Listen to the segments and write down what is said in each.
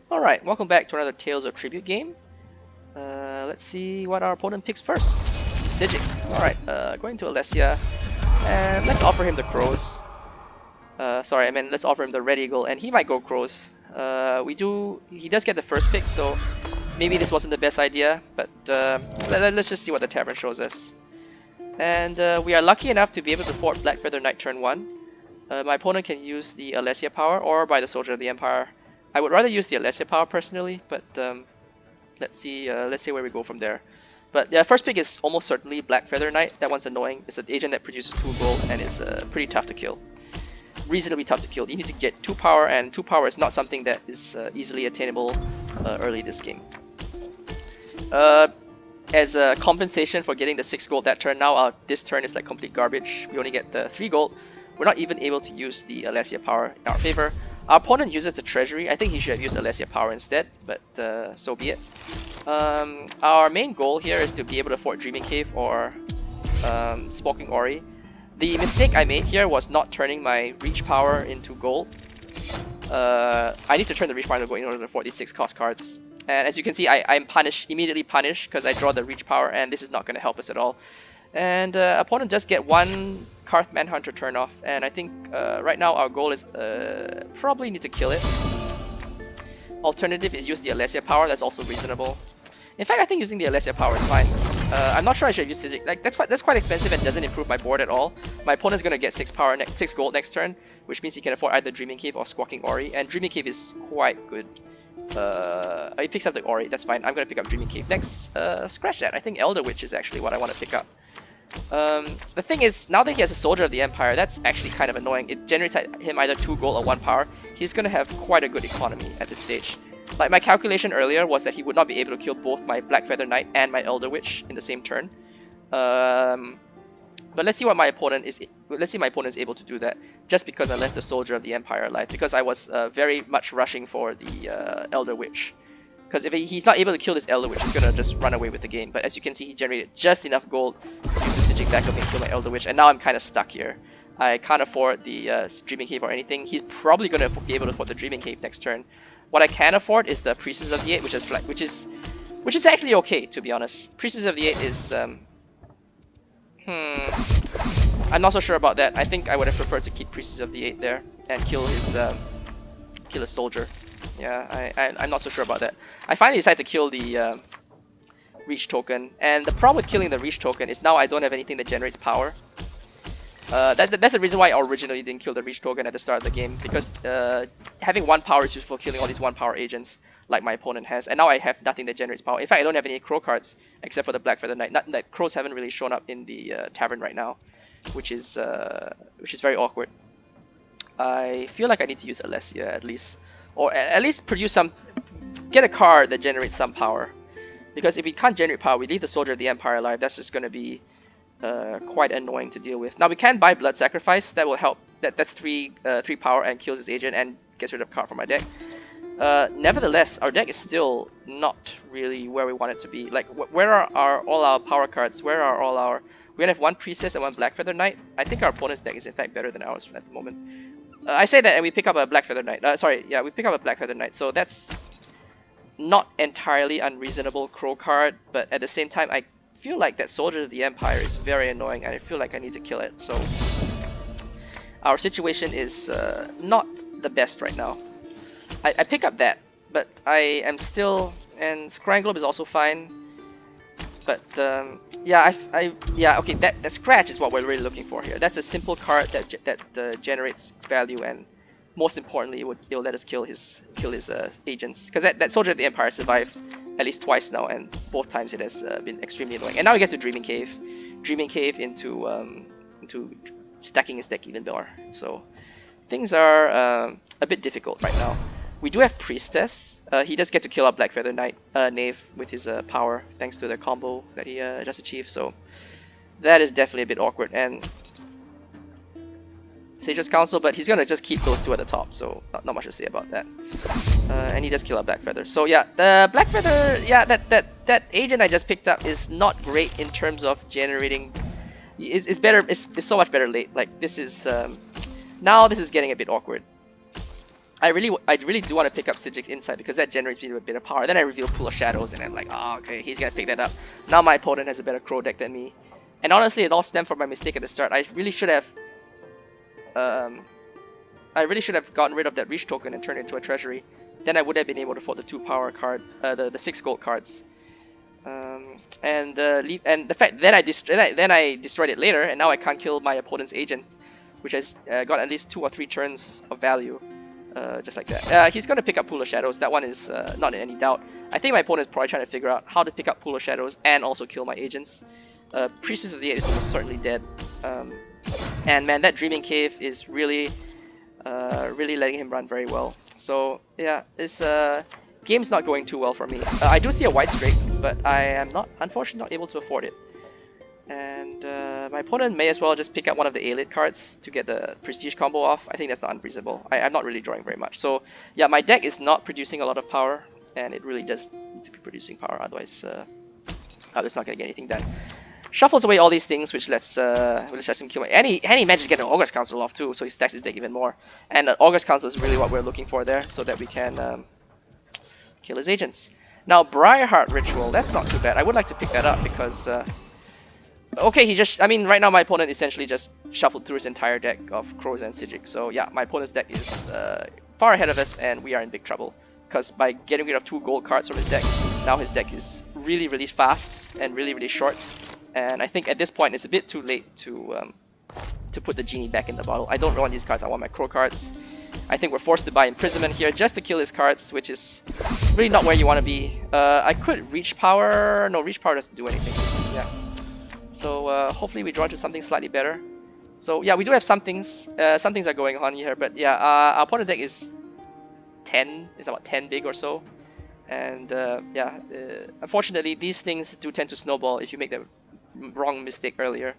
Alright, welcome back to another Tales of Tribute game. Let's see what our opponent picks first. Sijic. Alright, going to Alessia. And let's offer him the Crows. Sorry, I meant let's offer him the Red Eagle, and he might go Crows. He does get the first pick, so maybe this wasn't the best idea, but let's just see what the Tavern shows us. And we are lucky enough to be able to fort Black Feather Knight turn 1. My opponent can use the Alessia power or buy the Soldier of the Empire. I would rather use the Alessia power personally, but let's see where we go from there. But yeah, first pick is almost certainly Black Feather Knight. That one's annoying. It's an agent that produces 2 gold and is pretty tough to kill. Reasonably tough to kill. You need to get 2 power, and 2 power is not something that is easily attainable early this game. As a compensation for getting the 6 gold that turn, now this turn is like complete garbage. We only get the 3 gold. We're not even able to use the Alessia power in our favor. Our opponent uses the treasury. I think he should have used Alessia power instead, but so be it. Our main goal here is to be able to fort Dreaming Cave or Smoking Ori. The mistake I made here was not turning my reach power into gold. I need to turn the reach power into gold in order to fort these 6 cost cards. And as you can see, I'm immediately punished because I draw the reach power, and this is not going to help us at all. And opponent does get 1 Karth Manhunter turn off, and I think right now our goal is probably need to kill it. Alternative is use the Alessia power. That's also reasonable. In fact, I think using the Alessia power is fine. I'm not sure I should use Sijic. Like that's quite expensive and doesn't improve my board at all. My opponent's gonna get 6 gold next turn, which means he can afford either Dreaming Cave or Squawking Ori, and Dreaming Cave is quite good. He picks up the Ori. That's fine. I'm gonna pick up Dreaming Cave next. Scratch that. I think Elder Witch is actually what I want to pick up. The thing is, now that he has a Soldier of the Empire, that's actually kind of annoying. It generates him either 2 gold or 1 power. He's gonna have quite a good economy at this stage. Like my calculation earlier was that he would not be able to kill both my Black Feather Knight and my Elder Witch in the same turn. But let's see what my opponent is. Let's see if my opponent is able to do that. Just because I left the Soldier of the Empire alive, because I was very much rushing for the Elder Witch. Because if he's not able to kill this Elder Witch, he's gonna just run away with the game. But as you can see, he generated just enough gold to use the Sijic backup and kill my Elder Witch, and now I'm kind of stuck here. I can't afford the Dreaming Cave or anything. He's probably gonna be able to afford the Dreaming Cave next turn. What I can afford is the Priestess of the Eight, which is actually okay, to be honest. Priestess of the Eight is I'm not so sure about that. I think I would have preferred to keep Priestess of the Eight there and kill his soldier. Yeah, I'm not so sure about that. I finally decided to kill the Reach token, and the problem with killing the Reach token is now I don't have anything that generates power. That's the reason why I originally didn't kill the Reach token at the start of the game, because having 1 power is useful for killing all these 1 power agents like my opponent has, and now I have nothing that generates power. In fact, I don't have any Crow cards except for the Black Feather Knight. That Crows haven't really shown up in the Tavern right now, which is very awkward. I feel like I need to use Alessia at least, or at least get a card that generates some power. Because if we can't generate power, we leave the Soldier of the Empire alive. That's just going to be quite annoying to deal with. Now we can buy Blood Sacrifice. That will help. That's 3 power and kills his agent and gets rid of a card from our deck. Nevertheless, our deck is still not really where we want it to be. Like, where are all our power cards? Where are all our... We're gonna have 1 Priestess and 1 Black Feather Knight. I think our opponent's deck is in fact better than ours at the moment. I say that and we pick up a Black Feather Knight. We pick up a Black Feather Knight. So that's not entirely unreasonable Crow card, but at the same time, I feel like that Soldier of the Empire is very annoying, and I feel like I need to kill it. So our situation is not the best right now. I pick up that, but I am still, and Scrying Globe is also fine. But yeah, okay. That Scratch is what we're really looking for here. That's a simple card that generates value, and most importantly, it'll let us kill his agents. Because that Soldier of the Empire survived at least twice now, and both times it has been extremely annoying. And now he gets to Dreaming Cave into stacking his deck even more. So things are a bit difficult right now. We do have Priestess. He does get to kill our Black Feather Knight Knave with his power, thanks to the combo that he just achieved. So that is definitely a bit awkward. And Sage's Council, but he's gonna just keep those 2 at the top, so not much to say about that. And he does kill our Black Feather. So yeah, the Black Feather, yeah, that agent I just picked up is not great in terms of generating. It's better. It's so much better late. Like this is now this is getting a bit awkward. I really do want to pick up Sigic's Insight because that generates me with a bit of power. Then I reveal Pool of Shadows and I'm like, oh, okay, he's gonna pick that up. Now my opponent has a better Crow deck than me. And honestly, it all stemmed from my mistake at the start. Um, I really should have gotten rid of that Reach token and turned it into a treasury. Then I would have been able to afford the 2 power card, the 6 gold cards. And the fact that I destroyed it later, and now I can't kill my opponent's agent, which has got at least 2 or 3 turns of value. Just like that. He's going to pick up Pool of Shadows. That one is not in any doubt. I think my opponent is probably trying to figure out how to pick up Pool of Shadows and also kill my agents. Priestess of the 8 is almost certainly dead. And man, that Dreaming Cave is really letting him run very well. So yeah, this game's not going too well for me. I do see a White Streak, but I am unfortunately not able to afford it. And my opponent may as well just pick up one of the Elite cards to get the Prestige combo off. I think that's not unreasonable. I'm not really drawing very much. So yeah, my deck is not producing a lot of power, and it really does need to be producing power, otherwise it's not going to get anything done. Shuffles away all these things, which lets him kill. And he manages to get an August Council off too, so he stacks his deck even more. And August Council is really what we're looking for there, so that we can kill his agents. Now Briarheart Ritual, that's not too bad. I would like to pick that up because okay, right now my opponent essentially just shuffled through his entire deck of Crows and Sigic. So yeah, my opponent's deck is far ahead of us, and we are in big trouble. Because by getting rid of 2 gold cards from his deck, now his deck is really fast and really short. And I think at this point it's a bit too late to put the genie back in the bottle. I don't want these cards, I want my Crow cards. I think we're forced to buy Imprisonment here just to kill his cards, which is really not where you want to be. I could Reach Power. No, Reach Power doesn't do anything. Yeah. So hopefully we draw into something slightly better. So yeah, we do have some things. Some things are going on here, but yeah, our opponent deck is about 10 big or so. And unfortunately, these things do tend to snowball if you make the wrong mistake earlier.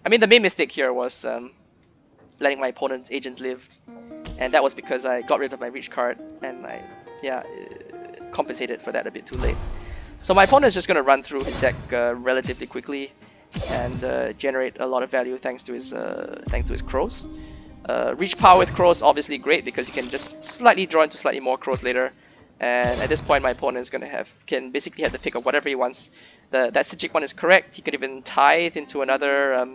I mean, the main mistake here was letting my opponent's agents live, and that was because I got rid of my Reach card, and I compensated for that a bit too late. So my opponent is just going to run through his deck relatively quickly and generate a lot of value thanks to his Crows. Reach Power with Crows obviously great because you can just slightly draw into slightly more Crows later. And at this point, my opponent is can basically have the pick of whatever he wants. That Sigic one is correct. He could even tithe into another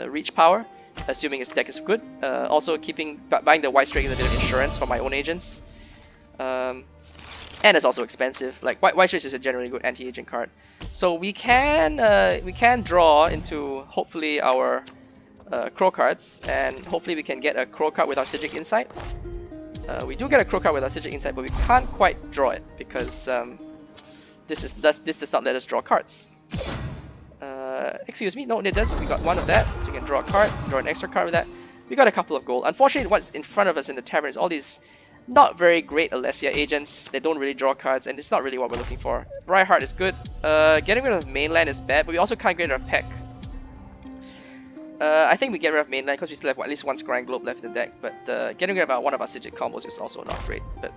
Reach Power, assuming his deck is good. Also, buying the White Streak is a bit of insurance for my own agents. And it's also expensive. Like White Streak is a generally good anti-agent card. So we can draw into hopefully our Crow cards, and hopefully we can get a Crow card with our Sigic Insight. We do get a Crow card with our Sigic Insight, but we can't quite draw it because this does not let us draw cards. Excuse me, no, it does. We got one of that, so we can draw a card, draw an extra card with that. We got a couple of gold. Unfortunately, what's in front of us in the tavern is all these not very great Alessia agents. They don't really draw cards, and it's not really what we're looking for. Briarheart is good. Getting rid of mainland is bad, but we also can't get rid of Peck. I think we get rid of mainland because we still have at least 1 Scrying Globe left in the deck, but getting rid of one of our Sigic combos is also not great. But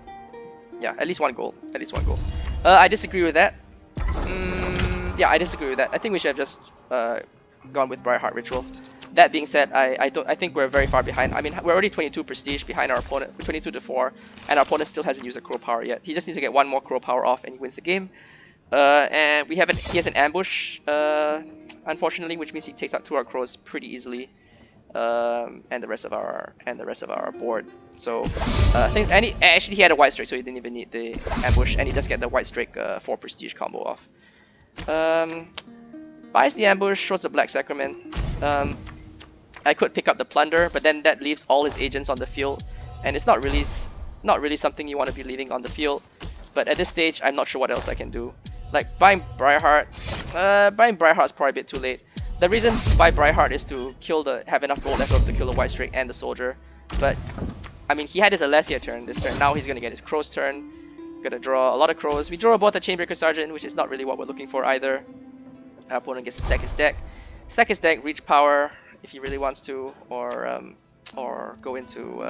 yeah, at least 1 gold. At least 1 gold. I disagree with that. Yeah, I disagree with that. I think we should have just gone with Briarheart Ritual. That being said, I think we're very far behind. I mean, we're already 22 prestige behind our opponent. We're 22 to 4, and our opponent still hasn't used a Crow power yet. He just needs to get 1 more Crow power off, and he wins the game. And he has an ambush, unfortunately, which means he takes out 2 of our Crows pretty easily, and the rest of our board. So I think actually he had a White Streak, so he didn't even need the ambush, and he does get the White Streak 4 prestige combo off. Buys the ambush, shows the Black Sacrament. I could pick up the plunder, but then that leaves all his agents on the field, and it's not really something you want to be leaving on the field. But at this stage, I'm not sure what else I can do. Like buying Briarheart is probably a bit too late. The reason to buy Briarheart is to have enough gold left over to kill the White Streak and the Soldier. But I mean, he had his Alessia turn this turn. Now he's gonna get his Crow's turn. Gonna draw a lot of Crows. We draw both a Chainbreaker Sergeant, which is not really what we're looking for either. Our opponent gets to stack his deck, Reach Power if he really wants to, or go into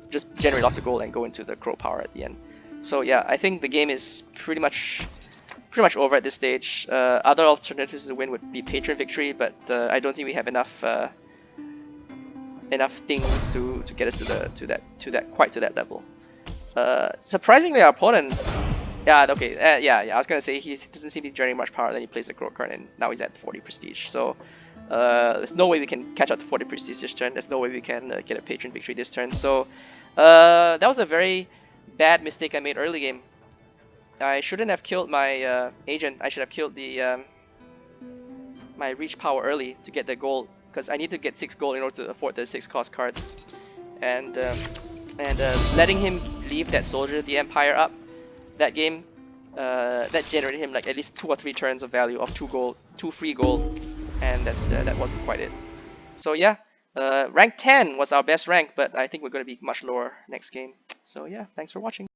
just generate lots of gold and go into the Crow power at the end. So yeah, I think the game is pretty much over at this stage. Other alternatives to win would be Patron Victory, but I don't think we have enough enough things to get us to that level. Surprisingly, our opponent, yeah, okay, yeah, I was gonna say he doesn't seem to be generating much power. Then he plays a Crow card, and now he's at 40 prestige. So there's no way we can catch up to 40 prestige this turn. There's no way we can get a patron victory this turn. So that was a very bad mistake I made early game. I shouldn't have killed my agent. I should have killed the my reach power early to get the gold, because I need to get 6 gold in order to afford the 6 cost cards. And letting him leave that soldier, the Empire, up that game, that generated him like at least 2 or 3 turns of value of 2 free gold, and that wasn't quite it. So yeah, rank 10 was our best rank, but I think we're going to be much lower next game. So yeah, thanks for watching.